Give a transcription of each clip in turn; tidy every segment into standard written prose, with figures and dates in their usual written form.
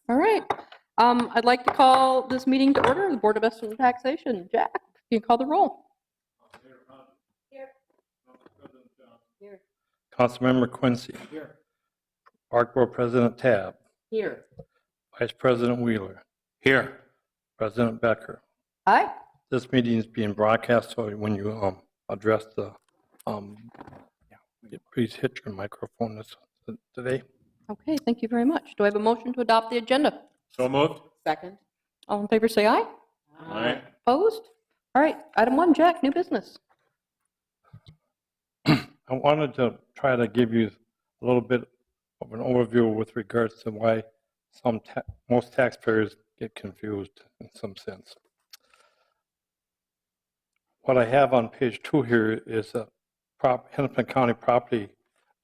All right. I'd like to call this meeting to order, the Board of Estimate and Taxation. Jack, can you call the roll? Here. Here. Councilmember Quincy. Here. Park Board President Tab. Here. Vice President Wheeler. Here. President Becker. Aye. This meeting is being broadcast, so when you address the, please hit your microphone today. Okay, thank you very much. Do I have a motion to adopt the agenda? So moved. Second. All in favor, say aye. Aye. Opposed? All right, item 1, Jack, new business. I wanted to try to give you a little bit of an overview with regards to why most taxpayers get confused in some sense. What I have on page 2 here is a Hennepin County property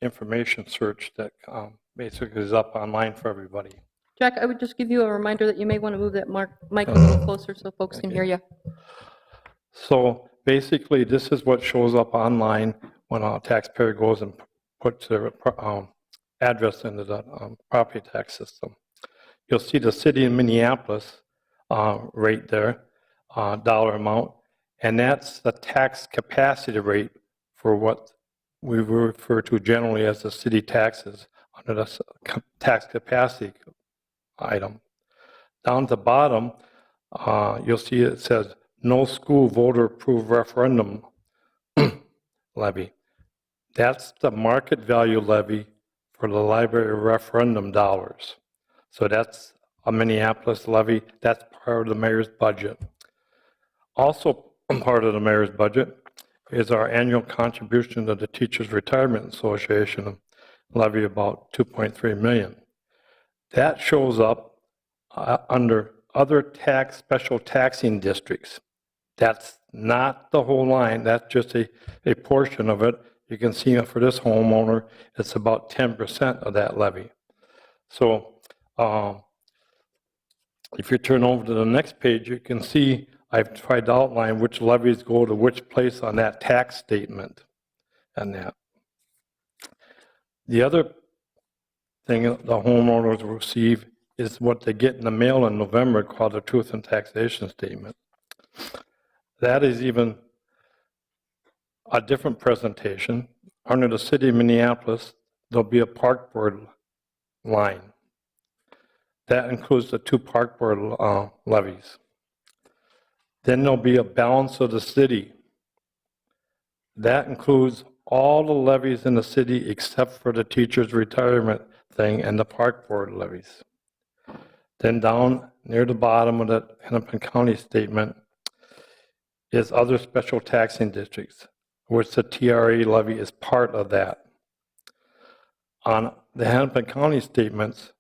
information search that basically is up online for everybody. Jack, I would just give you a reminder that you may want to move that mic a little closer so folks can hear you. So basically, this is what shows up online when a taxpayer goes and puts their address into the property tax system. You'll see the city of Minneapolis rate there, dollar amount, and that's the tax capacity rate for what we refer to generally as the city taxes under the tax capacity item. Down at the bottom, you'll see it says no school voter approved referendum levy. That's the market value levy for the library referendum dollars. So that's a Minneapolis levy. That's part of the mayor's budget. Also part of the mayor's budget is our annual contribution to the Teachers Retirement Association levy, about $2.3 million. That shows up under other special taxing districts. That's not the whole line. That's just a portion of it. You can see for this homeowner, it's about 10% of that levy. So if you turn over to the next page, you can see I've tried to outline which levies go to which place on that tax statement and that. The other thing the homeowners receive is what they get in the mail in November called the Truth in Taxation Statement. That is even a different presentation. Under the city of Minneapolis, there'll be a park board line. That includes the 2 park board levies. Then there'll be a balance of the city. That includes all the levies in the city except for the teacher's retirement thing and the park board levies. Then down near the bottom of the Hennepin County statement is other special taxing districts, which the TRA levy is part of that. On the Hennepin County statements,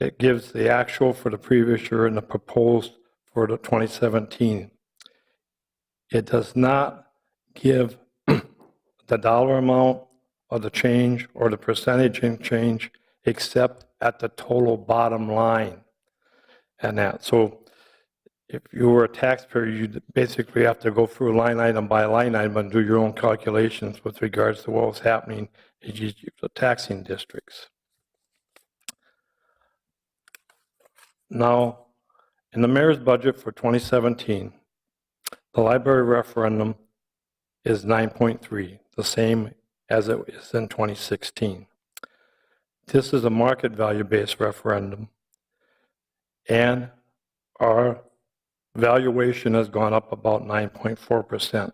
it gives the actual for the previous year and the proposed for the 2017. It does not give the dollar amount of the change or the percentage in change except at the total bottom line and that. So if you were a taxpayer, you basically have to go through line item by line item and do your own calculations with regards to what was happening in the taxing districts. Now, in the mayor's budget for 2017, the library referendum is 9.3, the same as it is in 2016. This is a market value-based referendum, and our valuation has gone up about 9.4%.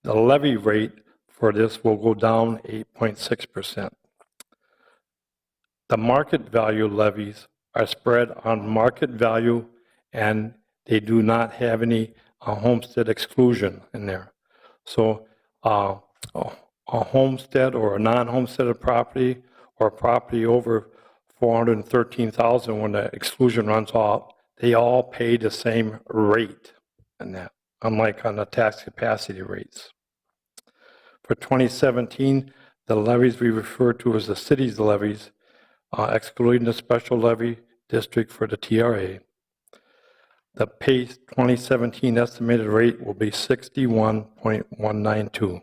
The levy rate for this will go down 8.6%. The market value levies are spread on market value, and they do not have any homestead exclusion in there. So a homestead or a non-homesteaded property or property over 413,000, when the exclusion runs off, they all pay the same rate in that, unlike on the tax capacity rates. For 2017, The levies we refer to as the city's levies, excluding the special levy district for the TRA. The PACE 2017 estimated rate will be 61.192.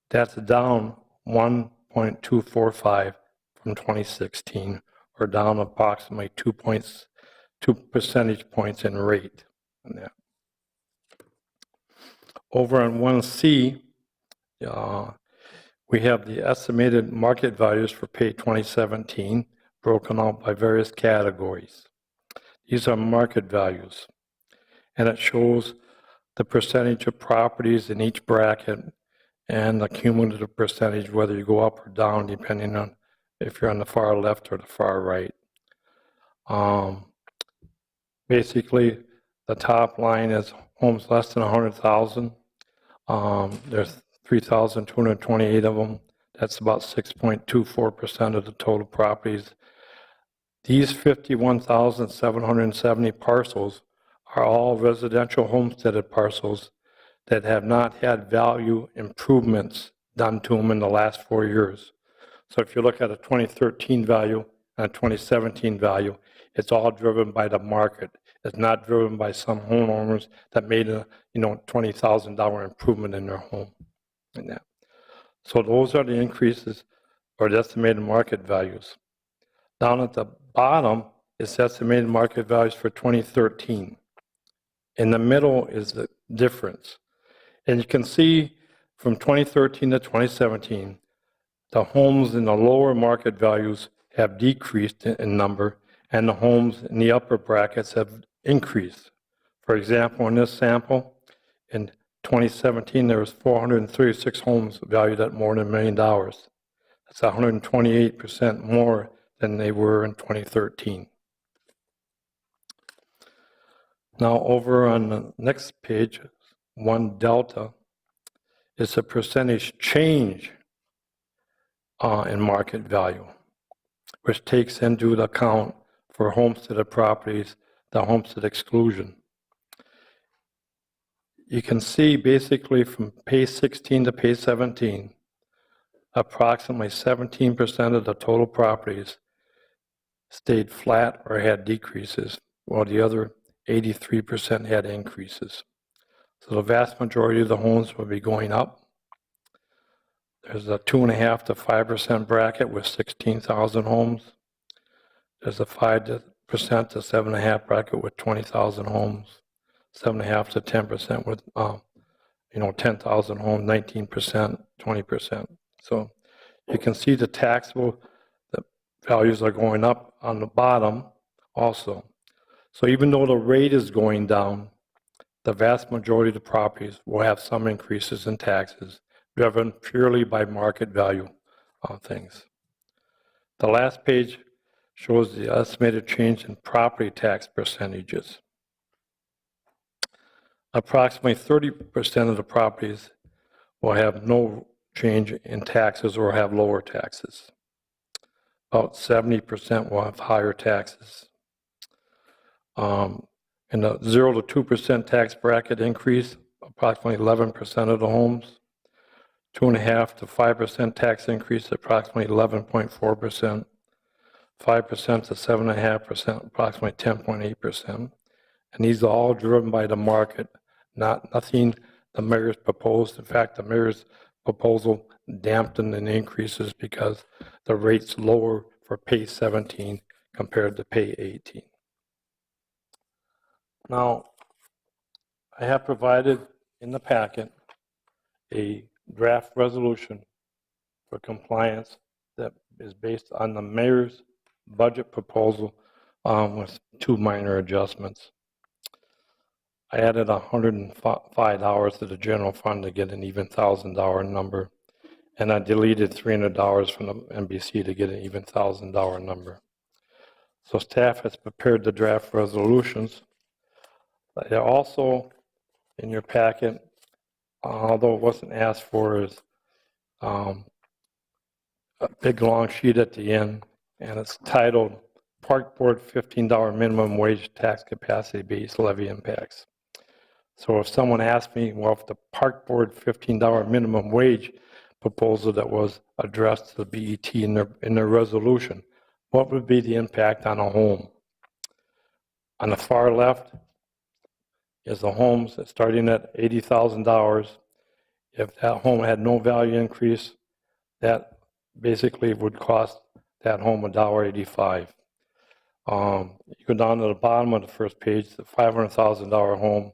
That's down 1.245 from 2016, or down approximately 2 percentage points in rate. Over on 1C, we have the estimated market values for PACE 2017 broken out by various categories. These are market values, and it shows the percentage of properties in each bracket and the cumulative percentage, whether you go up or down, depending on if you're on the far left or the far right. Basically, the top line is homes less than 100,000. There's 3,228 of them. That's about 6.24% of the total properties. These 51,770 parcels are all residential homesteaded parcels that have not had value improvements done to them in the last 4 years. So if you look at a 2013 value and a 2017 value, it's all driven by the market. It's not driven by some homeowners that made a $20,000 improvement in their home. So those are the increases or the estimated market values. Down at the bottom is estimated market values for 2013. In the middle is the difference. And you can see from 2013 to 2017, the homes in the lower market values have decreased in number, and the homes in the upper brackets have increased. For example, in this sample, in 2017, there was 436 homes valued at more than $1 million. That's 128% more than they were in 2013. Now over on the next page, 1 delta is a percentage change in market value, which takes into account for homesteaded properties, the homestead exclusion. You can see basically from PACE 16 to PACE 17, approximately 17% of the total properties stayed flat or had decreases, while the other 83% had increases. So the vast majority of the homes will be going up. There's a 2.5% to 5% bracket with 16,000 homes. There's a 5% to 7.5% bracket with 20,000 homes. 7.5% to 10% with 10,000 homes, 19%, 20%. So you can see the taxable values are going up on the bottom also. So even though the rate is going down, the vast majority of the properties will have some increases in taxes driven purely by market value things. The last page shows the estimated change in property tax percentages. Approximately 30% of the properties will have no change in taxes or have lower taxes. About 70% will have higher taxes. In the 0 to 2% tax bracket increase, approximately 11% of the homes. 2.5% to 5% tax increase, approximately 11.4%. 5% to 7.5%, approximately 10.8%. And these are all driven by the market, nothing the mayor's proposed. In fact, the mayor's proposal dampened the increases because the rate's lower for PACE 17 compared to PACE 18. Now, I have provided in the packet a draft resolution for compliance that is based on the mayor's budget proposal with 2 minor adjustments. I added $105 to the general fund to get an even $1,000 number, and I deleted $300 from the NBC to get an even $1,000 number. So staff has prepared the draft resolutions. They're also in your packet, although it wasn't asked for, is a big long sheet at the end, and it's titled Park Board $15 Minimum Wage Tax Capacity Based Levy Impacts. So if someone asks me, well, if the Park Board $15 minimum wage proposal that was addressed to the BET in their resolution. What would be the impact on a home? On the far left is the homes starting at $80,000. If that home had no value increase, that basically would cost that home $1.85. You go down to the bottom of the first page, the $500,000 home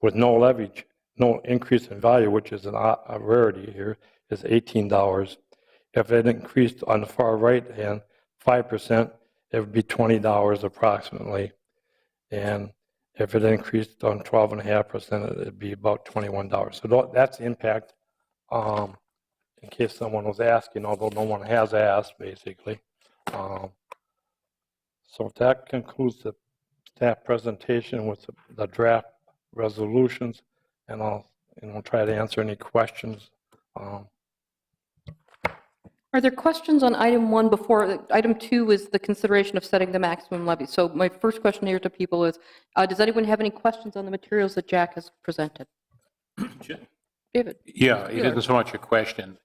with no levy, no increase in value, which is a rarity here, is $18. If it increased on the far right hand 5%, it would be $20 approximately. And if it increased on 12.5%, it would be about $21. So that's the impact, in case someone was asking, although no one has asked, basically. So that concludes the staff presentation with the draft resolutions, and I'll try to answer any questions. Are there questions on item 1 before, item 2 is the consideration of setting the maximum levy. So my first question here to people is, does anyone have any questions on the materials that Jack has presented? David? Yeah, it isn't so much a question.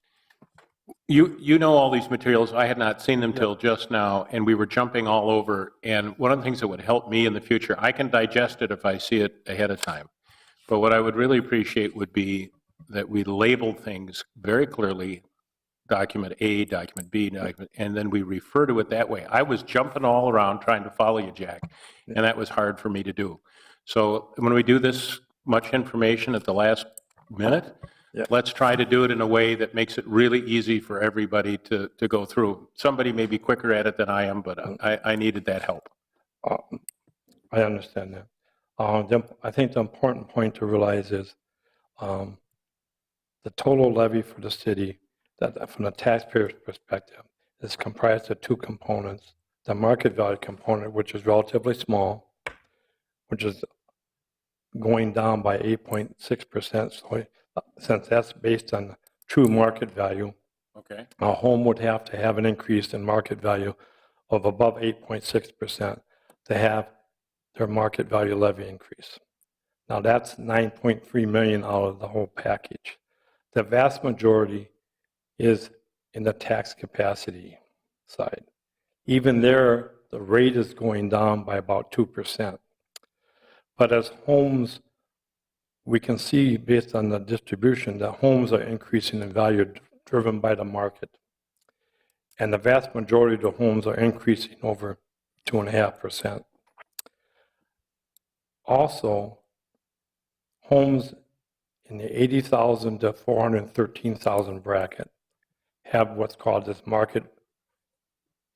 You know all these materials. I had not seen them till just now, and we were jumping all over. And one of the things that would help me in the future, I can digest it if I see it ahead of time. But what I would really appreciate would be that we label things very clearly, document A, document B, document, and then we refer to it that way. I was jumping all around trying to follow you, Jack, and that was hard for me to do. So when we do this much information at the last minute, let's try to do it in a way that makes it really easy for everybody to go through. Somebody may be quicker at it than I am, but I needed that help. I understand that. I think the important point to realize is the total levy for the city, that from the taxpayer's perspective, is comprised of two components. The market value component, which is relatively small, which is going down by 8.6%. So since that's based on true market value, Okay. a home would have to have an increase in market value of above 8.6% to have their market value levy increase. Now that's 9.3 million out of the whole package. The vast majority is in the tax capacity side. Even there, the rate is going down by about 2%. But as homes, we can see based on the distribution that homes are increasing in value driven by the market. And the vast majority of the homes are increasing over 2.5%. Also, homes in the 80,000 to 413,000 bracket have what's called this market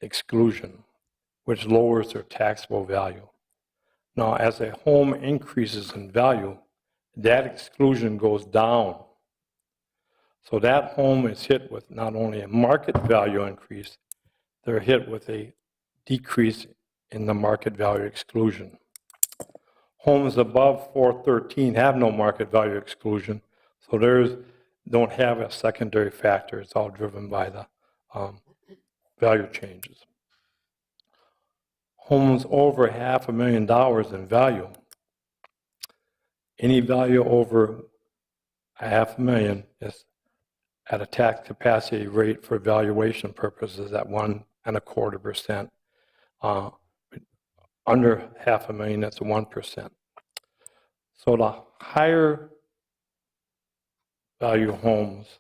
exclusion, which lowers their taxable value. Now, as a home increases in value, that exclusion goes down. So that home is hit with not only a market value increase, they're hit with a decrease in the market value exclusion. Homes above 413 have no market value exclusion, so don't have a secondary factor. It's all driven by the value changes. Homes over $500,000 in value, any value over $500,000 is at a tax capacity rate for valuation purposes at 1.25%. Under $500,000, that's 1%. So the higher value homes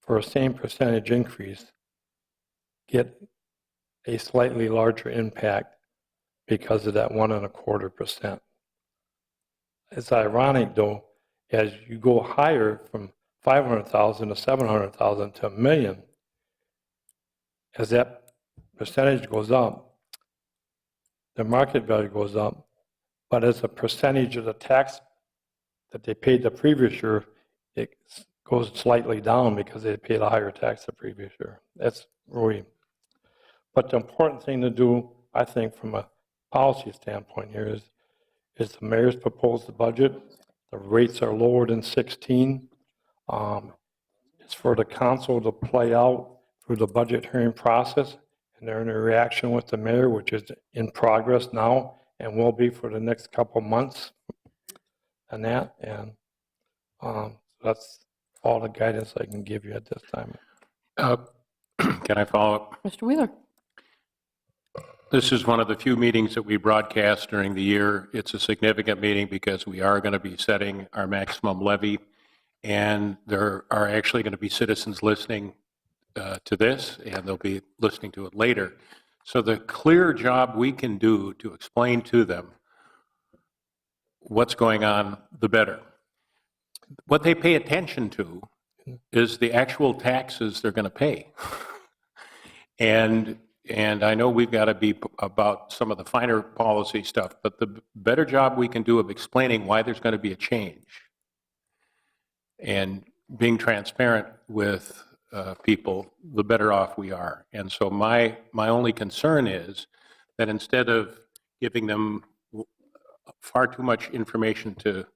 for a same percentage increase get a slightly larger impact because of that 1.25%. It's ironic though, as you go higher from 500,000 to 700,000 to $1 million, as that percentage goes up, the market value goes up, but as a percentage of the tax that they paid the previous year, it goes slightly down because they paid a higher tax the previous year. That's really, but the important thing to do, I think, from a policy standpoint here is the mayor's proposed the budget. The rates are lowered in 16. It's for the council to play out through the budget hearing process, and they're in a reaction with the mayor, which is in progress now and will be for the next couple months. And that's all the guidance I can give you at this time. Can I follow up? Mr. Wheeler? This is one of the few meetings that we broadcast during the year. It's a significant meeting because we are going to be setting our maximum levy, and there are actually going to be citizens listening to this, and they'll be listening to it later. So the clear job we can do to explain to them what's going on, the better. What they pay attention to is the actual taxes they're going to pay. And I know we've got to be about some of the finer policy stuff, but the better job we can do of explaining why there's going to be a change and being transparent with people, the better off we are. And so my only concern is that instead of giving them far too much information to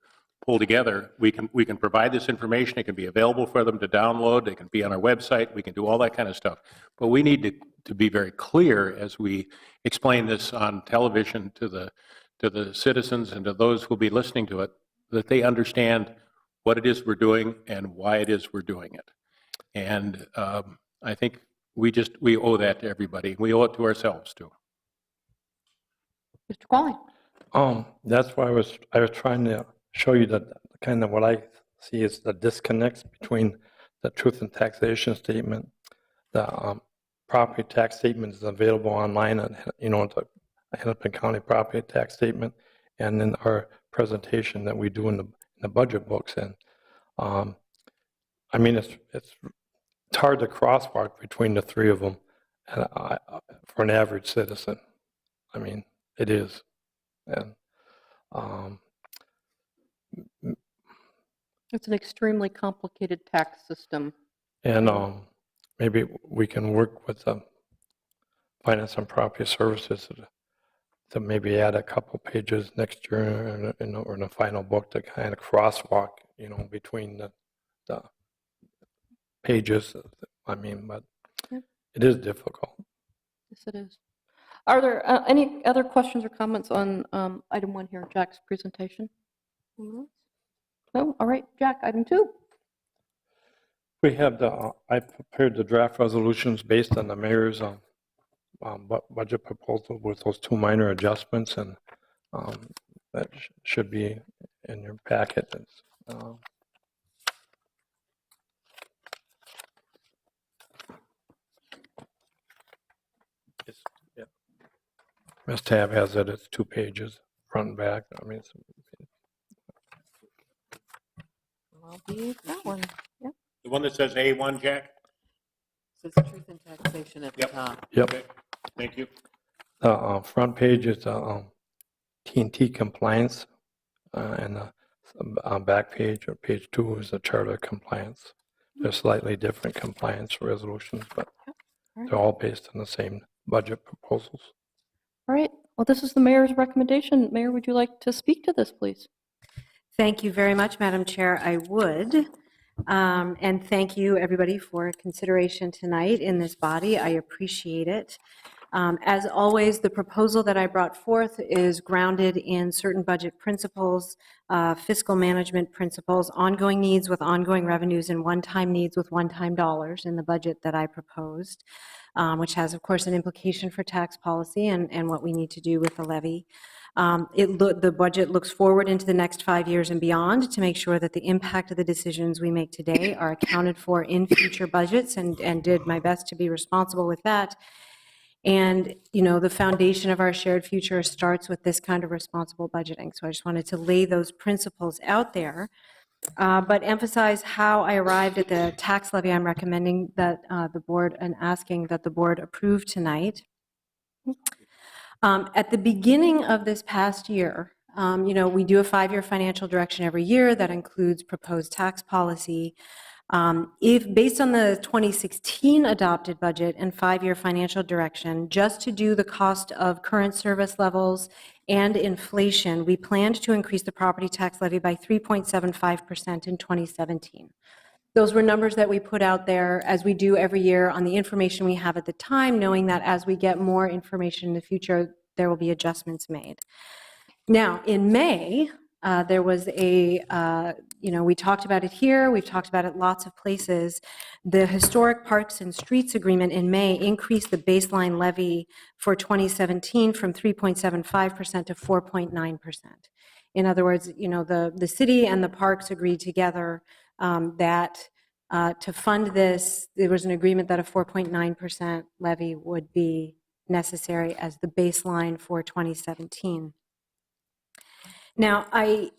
pull together, we can provide this information. It can be available for them to download. It can be on our website. We can do all that kind of stuff. But we need to be very clear as we explain this on television to the citizens and to those who will be listening to it, that they understand what it is we're doing and why it is we're doing it. And I think we owe that to everybody. We owe it to ourselves too. Mr. Qualley? That's why I was trying to show you that kind of what I see is the disconnects between the truth and taxation statement. The property tax statement is available online, and the Hennepin County property tax statement, and then our presentation that we do in the budget books. And I mean, it's hard to crosswalk between the three of them, and for an average citizen. I mean, it is. And It's an extremely complicated tax system. And maybe we can work with Finance and Property Services to maybe add a couple pages next year in the final book to kind of crosswalk, between the pages. I mean, but Yep. It is difficult. Yes, it is. Are there any other questions or comments on item 1 here, Jack's presentation? No? All right, Jack, item 2. We have I prepared the draft resolutions based on the mayor's budget proposal with those 2 minor adjustments, and that should be in your packet. Yeah. Ms. Tab has it. It's 2 pages, front and back. I mean, I'll be that one. Yep. The one that says A1, Jack? Says truth and taxation at the Yep. top. Yep. Okay. Thank you. The front page is T&T compliance, and the back page, or page 2, is the charter compliance. They're slightly different compliance resolutions, but they're all based on the same budget proposals. All right. Well, this is the mayor's recommendation. Mayor, would you like to speak to this, please? Thank you very much, Madam Chair. I would. And thank you, everybody, for consideration tonight in this body. I appreciate it. As always, the proposal that I brought forth is grounded in certain budget principles, fiscal management principles, ongoing needs with ongoing revenues, and one-time needs with one-time dollars in the budget that I proposed, which has, of course, an implication for tax policy and what we need to do with the levy. The budget looks forward into the next 5 years and beyond to make sure that the impact of the decisions we make today are accounted for in future budgets, and did my best to be responsible with that. And, the foundation of our shared future starts with this kind of responsible budgeting. So I just wanted to lay those principles out there, but emphasize how I arrived at the tax levy I'm recommending that the board, and asking that the board approve tonight. At the beginning of this past year, we do a 5-year financial direction every year that includes proposed tax policy. If based on the 2016 adopted budget and 5-year financial direction, just to do the cost of current service levels and inflation, we planned to increase the property tax levy by 3.75% in 2017. Those were numbers that we put out there, as we do every year, on the information we have at the time, knowing that as we get more information in the future, there will be adjustments made. Now, in May, There was we talked about it here, we've talked about it lots of places. The Historic Parks and Streets Agreement in May increased the baseline levy for 2017 from 3.75% to 4.9%. In other words, the city and the parks agreed together that to fund this, there was an agreement that a 4.9% levy would be necessary as the baseline for 2017. Now, I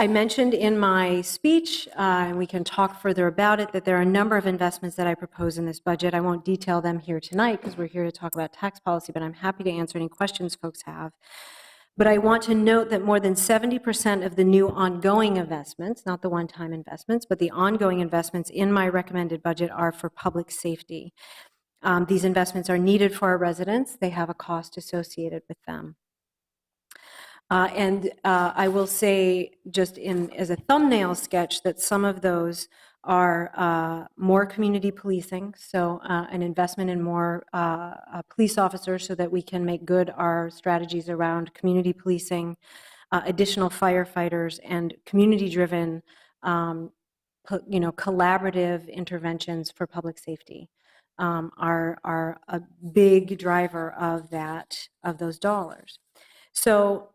mentioned in my speech, and we can talk further about it, that there are a number of investments that I propose in this budget. I won't detail them here tonight because we're here to talk about tax policy, but I'm happy to answer any questions folks have. But I want to note that more than 70% of the new ongoing investments, not the one-time investments, but the ongoing investments in my recommended budget are for public safety. These investments are needed for our residents. They have a cost associated with them. I will say, just as a thumbnail sketch, that some of those are more community policing, so an investment in more police officers so that we can make good our strategies around community policing, additional firefighters, and community-driven, collaborative interventions for public safety are a big driver of those dollars. So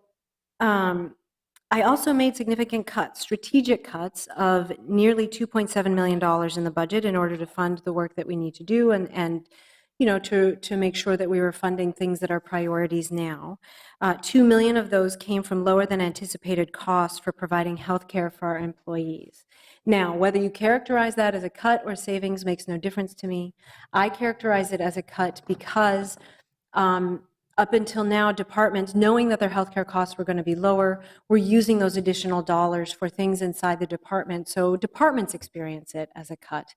I also made significant cuts, strategic cuts of nearly $2.7 million in the budget in order to fund the work that we need to do and to make sure that we were funding things that are priorities now. 2 million of those came from lower than anticipated costs for providing health care for our employees. Now, whether you characterize that as a cut or savings makes no difference to me. I characterize it as a cut because up until now, departments, knowing that their healthcare costs were going to be lower, were using those additional dollars for things inside the department. So departments experience it as a cut.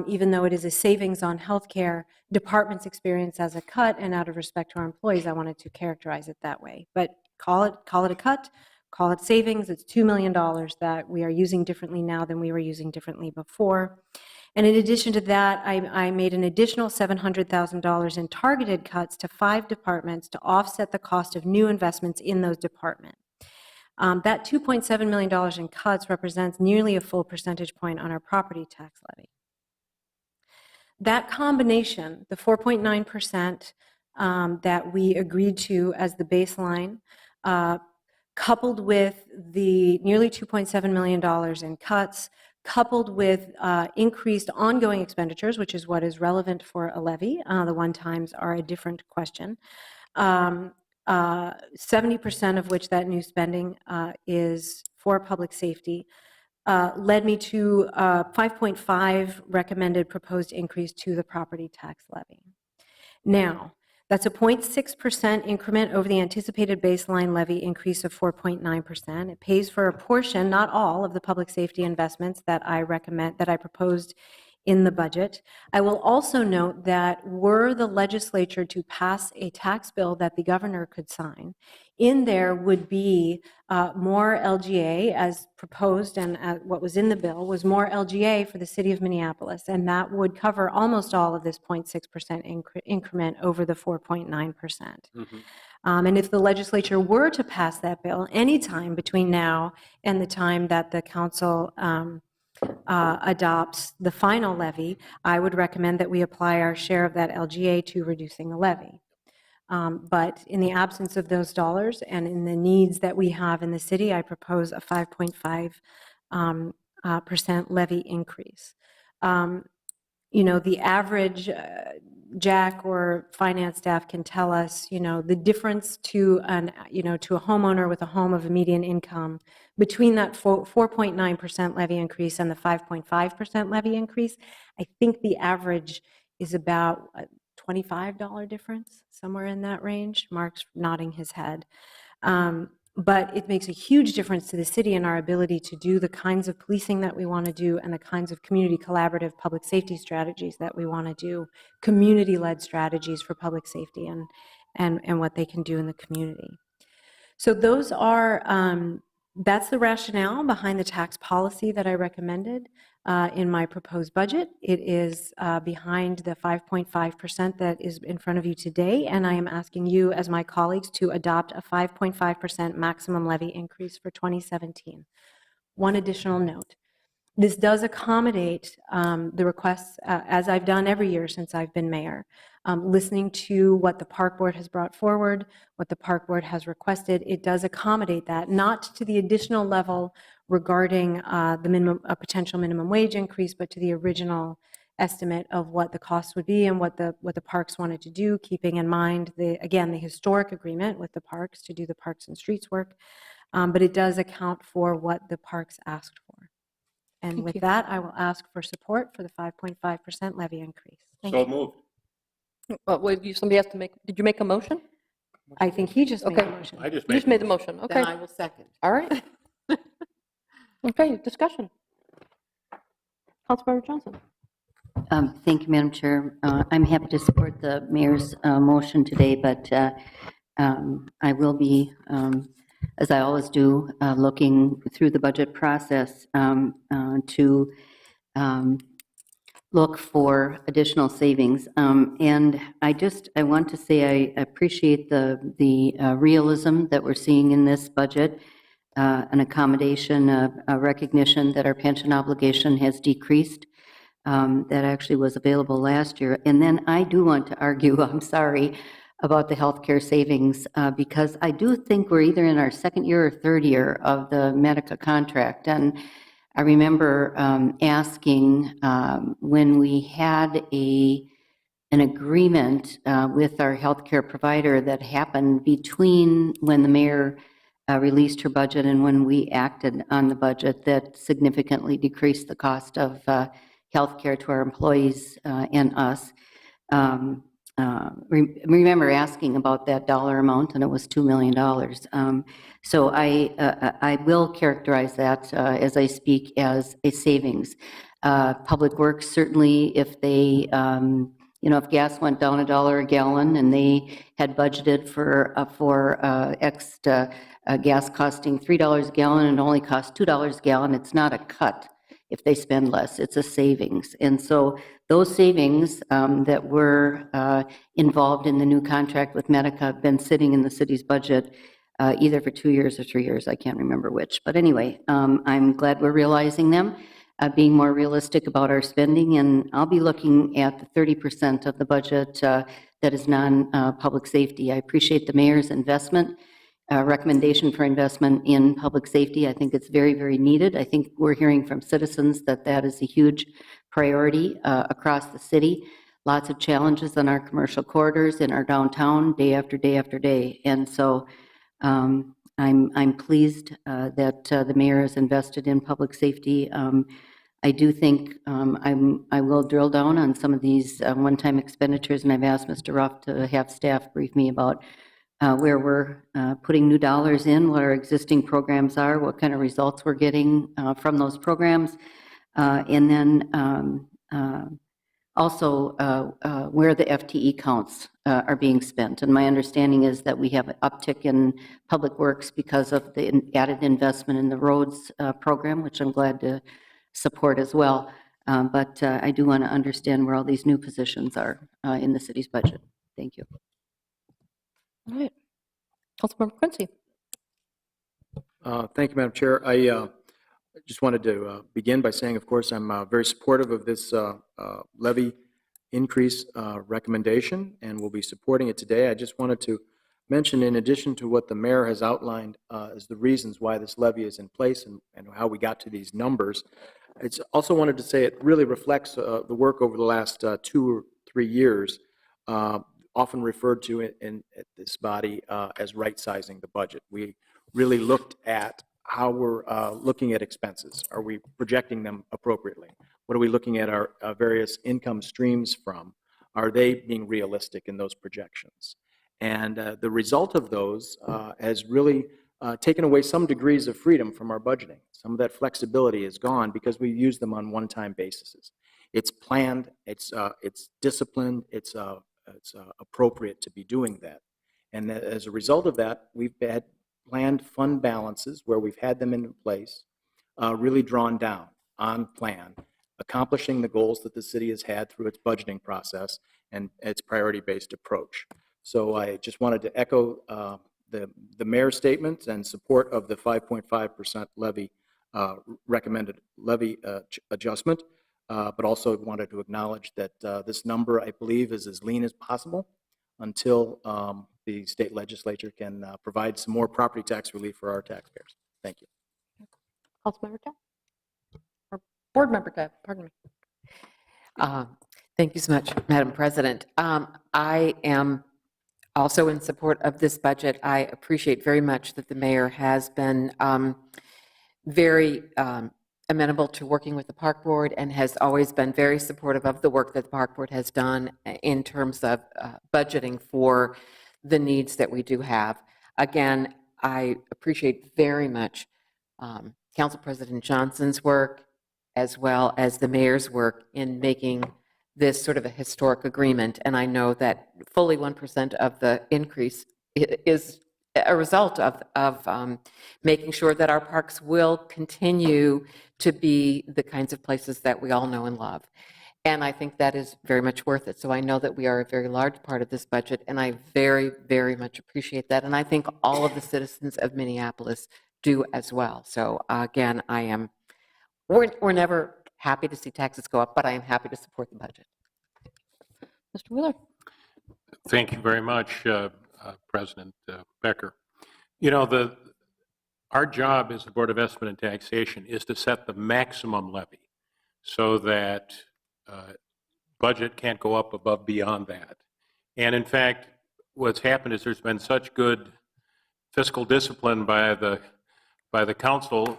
Even though it is a savings on healthcare, departments experience as a cut, and out of respect to our employees, I wanted to characterize it that way. But call it a cut, call it savings. It's $2 million that we are using differently now than we were using differently before. And in addition to that, I made an additional $700,000 in targeted cuts to 5 departments to offset the cost of new investments in those departments. That $2.7 million in cuts represents nearly a full percentage point on our property tax levy. That combination, the 4.9% that we agreed to as the baseline, coupled with the nearly $2.7 million in cuts, coupled with increased ongoing expenditures, which is what is relevant for a levy. The one-times are a different question. 70% of which that new spending is for public safety, led me to 5.5 recommended proposed increase to the property tax levy. Now, that's a 0.6% increment over the anticipated baseline levy increase of 4.9%. It pays for a portion, not all, of the public safety investments that I proposed in the budget. I will also note that were the legislature to pass a tax bill that the governor could sign, in there would be more LGA as proposed, and what was in the bill was more LGA for the city of Minneapolis, and that would cover almost all of this 0.6% increment over the 4.9%. Mm-hmm. And if the legislature were to pass that bill anytime between now and the time that the council adopts the final levy, I would recommend that we apply our share of that LGA to reducing the levy. But in the absence of those dollars and in the needs that we have in the city, I propose a 5.5% levy increase. The average Jack or finance staff can tell us, the difference to a homeowner with a home of a median income between that 4.9% levy increase and the 5.5% levy increase. I think the average is about a $25 difference, somewhere in that range. Mark's nodding his head. But it makes a huge difference to the city and our ability to do the kinds of policing that we want to do and the kinds of community collaborative public safety strategies that we want to do, community-led strategies for public safety and what they can do in the community. So those are That's the rationale behind the tax policy that I recommended in my proposed budget. It is behind the 5.5% that is in front of you today, and I am asking you, as my colleagues, to adopt a 5.5% maximum levy increase for 2017. One additional note. This does accommodate the requests, as I've done every year since I've been mayor, listening to what the park board has brought forward, what the park board has requested. It does accommodate that, not to the additional level regarding the minimum, a potential minimum wage increase, but to the original estimate of what the cost would be and what the parks wanted to do, keeping in mind again the historic agreement with the parks to do the parks and streets work. But it does account for what the parks asked for. And Thank with you. that, I will ask for support for the 5.5% levy increase. Thank So you. moved. Somebody has to make, did you make a motion? I think he just made Okay. the motion. I just You just made the motion, Then I okay. will second. All right. Okay, discussion. Councilmember Johnson. Thank you, Madam Chair. I'm happy to support the mayor's motion today, but I will be, as I always do, looking through the budget process to look for additional savings. And I want to say I appreciate the realism that we're seeing in this budget, an accommodation, a recognition that our pension obligation has decreased. That actually was available last year. And then I do want to argue, I'm sorry, about the healthcare savings, because I do think we're either in our second year or third year of the Medica contract. And I remember asking when we had an agreement with our healthcare provider that happened between when the mayor released her budget and when we acted on the budget, that significantly decreased the cost of healthcare to our employees and us. Remember asking about that dollar amount, and it was $2 million. So I will characterize that as I speak as a savings. Public Works, certainly, if they, if gas went down $1 a gallon and they had budgeted for X gas costing $3 a gallon and only costs $2 a gallon, it's not a cut. If they spend less, it's a savings. And so those savings that were involved in the new contract with Medica have been sitting in the city's budget either for 2 years or 3 years. I can't remember which. But anyway, I'm glad we're realizing them, being more realistic about our spending. And I'll be looking at the 30% of the budget that is non-public safety. I appreciate the mayor's investment. Recommendation for investment in public safety. I think it's very, very needed. I think we're hearing from citizens that that is a huge priority across the city. Lots of challenges on our commercial corridors in our downtown day after day after day. And so I'm pleased that the mayor has invested in public safety. I do think I will drill down on some of these one-time expenditures, and I've asked Mr. Ruff to have staff brief me about where we're putting new dollars in, what our existing programs are, what kind of results we're getting from those programs, and then also where the FTE counts are being spent. And my understanding is that we have an uptick in public works because of the added investment in the roads program, which I'm glad to support as well. But I do want to understand where all these new positions are in the city's budget. Thank you. All right. Councilmember Quincy. Thank you, Madam Chair. I just wanted to begin by saying, of course, I'm very supportive of this levy increase recommendation, and will be supporting it today. I just wanted to mention, in addition to what the mayor has outlined as the reasons why this levy is in place and how we got to these numbers, it's also wanted to say it really reflects the work over the last 2 or 3 years, often referred to in this body as right-sizing the budget. We really looked at how we're looking at expenses. Are we projecting them appropriately? What are we looking at our various income streams from? Are they being realistic in those projections? And the result of those has really taken away some degrees of freedom from our budgeting. Some of that flexibility is gone because we use them on one-time basis. It's planned, it's disciplined, it's appropriate to be doing that. And as a result of that, we've had planned fund balances where we've had them in place, really drawn down on plan, accomplishing the goals that the city has had through its budgeting process and its priority-based approach. So I just wanted to echo the mayor's statement and support of the 5.5% levy, recommended levy adjustment, but also wanted to acknowledge that this number, I believe, is as lean as possible until the state legislature can provide some more property tax relief for our taxpayers. Thank you. Councilmember Tab? Or Board Member Tab, pardon me. Thank you so much, Madam President. I am also in support of this budget. I appreciate very much that the mayor has been very amenable to working with the Park Board and has always been very supportive of the work that the Park Board has done in terms of budgeting for the needs that we do have. Again, I appreciate very much Council President Johnson's work as well as the mayor's work in making this sort of a historic agreement. And I know that fully 1% of the increase is a result of making sure that our parks will continue to be the kinds of places that we all know and love. And I think that is very much worth it. So I know that we are a very large part of this budget, and I very, very much appreciate that. And I think all of the citizens of Minneapolis do as well. So again, we're never happy to see taxes go up, but I am happy to support the budget. Mr. Wheeler? Thank you very much, President Becker. You know, our job as the Board of Estimate and Taxation is to set the maximum levy so that budget can't go up above beyond that. And in fact, what's happened is there's been such good fiscal discipline by the council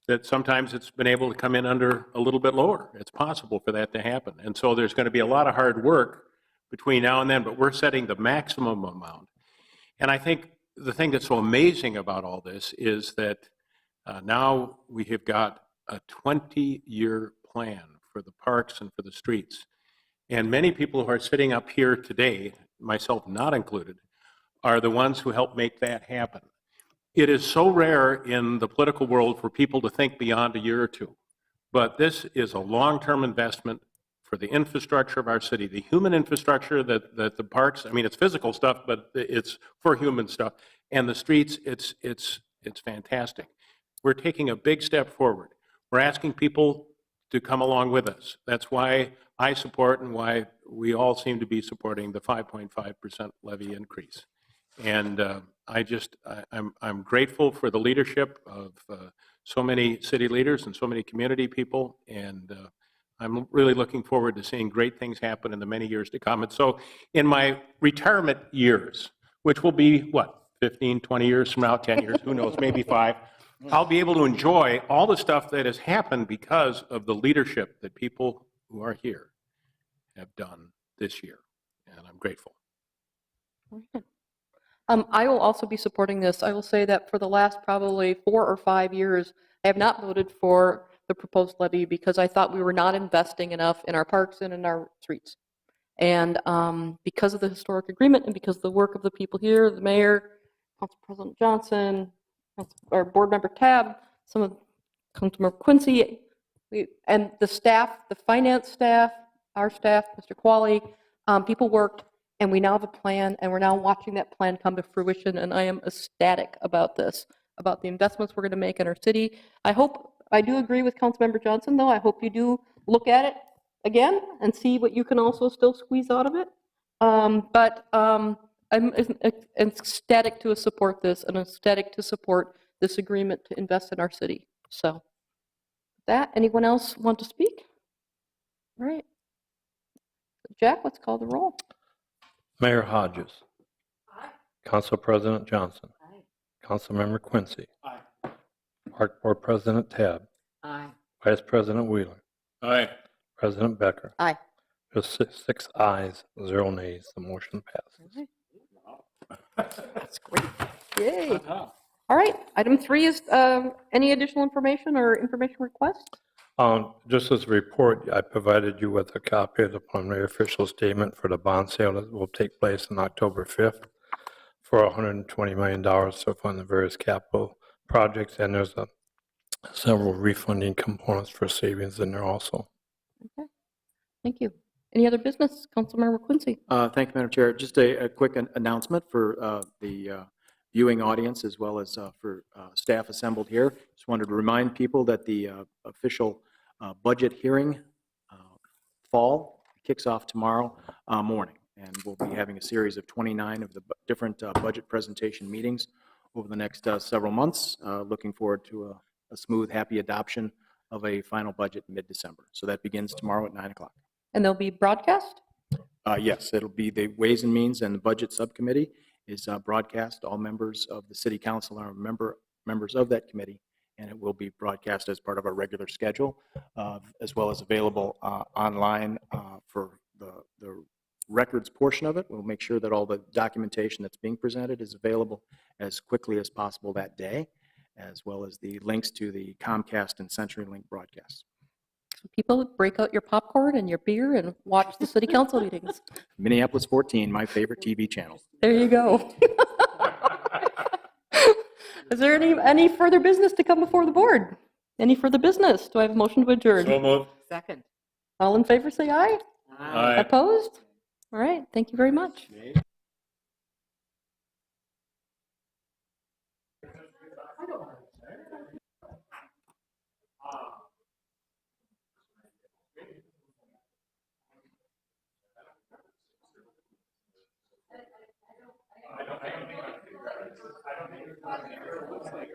that sometimes it's been able to come in under a little bit lower. It's possible for that to happen. And so there's going to be a lot of hard work between now and then, but we're setting the maximum amount. And I think the thing that's so amazing about all this is that now we have got a 20-year plan for the parks and for the streets. And many people who are sitting up here today, myself not included, are the ones who helped make that happen. It is so rare in the political world for people to think beyond a year or two. But this is a long-term investment for the infrastructure of our city, the human infrastructure that the parks, I mean, it's physical stuff, but it's for human stuff. And the streets, it's fantastic. We're taking a big step forward. We're asking people to come along with us. That's why I support and why we all seem to be supporting the 5.5% levy increase. And I'm grateful for the leadership of so many city leaders and so many community people, and I'm really looking forward to seeing great things happen in the many years to come. And so in my retirement years, which will be, what, 15, 20 years from now, 10 years, who knows, maybe 5, I'll be able to enjoy all the stuff that has happened because of the leadership that people who are here have done this year, and I'm grateful. I will also be supporting this. I will say that for the last probably 4 or 5 years, I have not voted for the proposed levy because I thought we were not investing enough in our parks and in our streets. And because of the historic agreement and because of the work of the people here, the mayor, Council President Johnson, our board member Tab, some of Councilmember Quincy, and the staff, the finance staff, our staff, Mr. Qualley, people worked, and we now have a plan, and we're now watching that plan come to fruition, and I am ecstatic about this, about the investments we're going to make in our city. I do agree with Councilmember Johnson, though. I hope you do look at it again and see what you can also still squeeze out of it. But I'm ecstatic to support this and ecstatic to support this agreement to invest in our city. So, with that, anyone else want to speak? All right. Jack, let's call the roll. Mayor Hodges. Aye. Council President Johnson. Aye. Councilmember Quincy. Aye. Park Board President Tab. Aye. Vice President Wheeler. Aye. President Becker. Aye. Just six ayes, 0 nays. The motion passes. That's great. Yay. All right. Item 3 is any additional information or information requests? Just as a report, I provided you with a copy of the preliminary official statement for the bond sale that will take place on October 5th for $120 million to fund the various capital projects, and there's several refunding components for savings in there also. Thank you. Any other business? Councilmember Quincy. Thank you, Madam Chair. Just a quick announcement for the viewing audience as well as for staff assembled here. Just wanted to remind people that the official budget hearing fall kicks off tomorrow morning, and we'll be having a series of 29 of the different budget presentation meetings over the next several months. Looking forward to a smooth, happy adoption of a final budget mid-December. So that begins tomorrow at 9 o'clock. And they'll be broadcast? Yes, it'll be the Ways and Means and the Budget Subcommittee is broadcast. All members of the City Council are members of that committee, and it will be broadcast as part of our regular schedule, as well as available online for the records portion of it. We'll make sure that all the documentation that's being presented is available as quickly as possible that day, as well as the links to the Comcast and CenturyLink broadcasts. People, break out your popcorn and your beer and watch the city council meetings. Minneapolis 14, my favorite TV channel. There you go. Is there any further business to come before the board? Any further business? Do I have a motion to adjourn? So moved. Second. All in favor, say aye. Aye. Opposed? All right, thank you very much. I don't think